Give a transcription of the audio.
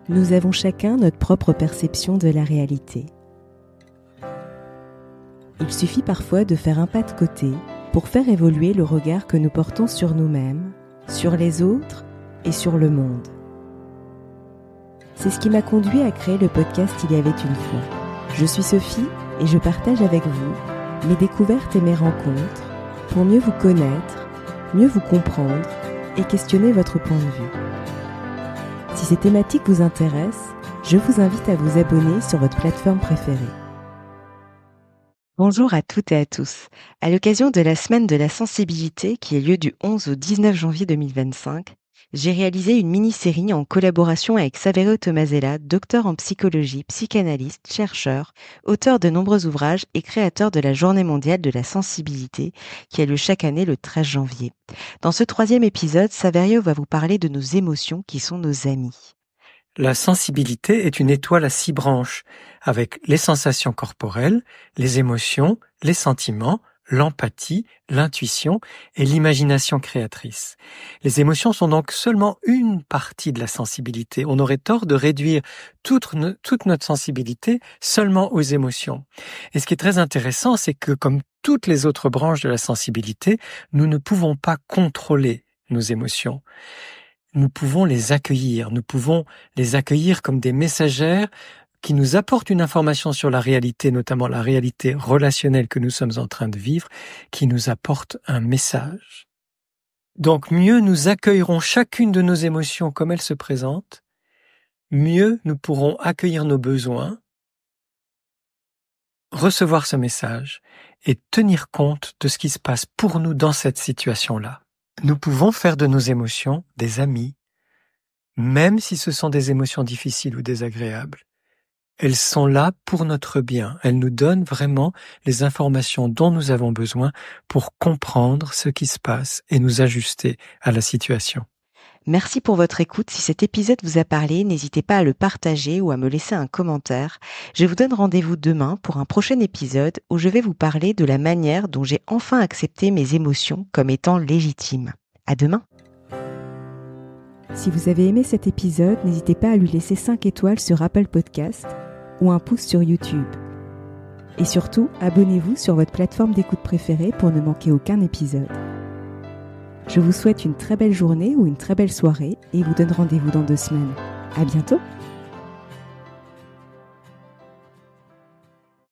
Nous avons chacun notre propre perception de la réalité. Il suffit parfois de faire un pas de côté pour faire évoluer le regard que nous portons sur nous-mêmes, sur les autres et sur le monde. C'est ce qui m'a conduit à créer le podcast Il y avait une fois. Je suis Sophie et je partage avec vous mes découvertes et mes rencontres pour mieux vous connaître, mieux vous comprendre et questionner votre point de vue. Si ces thématiques vous intéressent, je vous invite à vous abonner sur votre plateforme préférée. Bonjour à toutes et à tous. À l'occasion de la semaine de la sensibilité qui a lieu du 11 au 19 janvier 2025, j'ai réalisé une mini-série en collaboration avec Saverio Tomasella, docteur en psychologie, psychanalyste, chercheur, auteur de nombreux ouvrages et créateur de la Journée mondiale de la sensibilité qui a lieu chaque année le 13 janvier. Dans ce 3e épisode, Saverio va vous parler de nos émotions qui sont nos amis. La sensibilité est une étoile à 6 branches, avec les sensations corporelles, les émotions, les sentiments, l'empathie, l'intuition et l'imagination créatrice. Les émotions sont donc seulement une partie de la sensibilité. On aurait tort de réduire toute notre sensibilité seulement aux émotions. Et ce qui est très intéressant, c'est que comme toutes les autres branches de la sensibilité, nous ne pouvons pas contrôler nos émotions. Nous pouvons les accueillir comme des messagères qui nous apportent une information sur la réalité, notamment la réalité relationnelle que nous sommes en train de vivre, qui nous apporte un message. Donc mieux nous accueillerons chacune de nos émotions comme elles se présentent, mieux nous pourrons accueillir nos besoins, recevoir ce message et tenir compte de ce qui se passe pour nous dans cette situation-là. Nous pouvons faire de nos émotions des amis, même si ce sont des émotions difficiles ou désagréables. Elles sont là pour notre bien. Elles nous donnent vraiment les informations dont nous avons besoin pour comprendre ce qui se passe et nous ajuster à la situation. Merci pour votre écoute. Si cet épisode vous a parlé, n'hésitez pas à le partager ou à me laisser un commentaire. Je vous donne rendez-vous demain pour un prochain épisode où je vais vous parler de la manière dont j'ai enfin accepté mes émotions comme étant légitimes. À demain. Si vous avez aimé cet épisode, n'hésitez pas à lui laisser 5 étoiles sur Apple Podcast ou un pouce sur YouTube. Et surtout, abonnez-vous sur votre plateforme d'écoute préférée pour ne manquer aucun épisode. Je vous souhaite une très belle journée ou une très belle soirée et vous donne rendez-vous dans 2 semaines. À bientôt!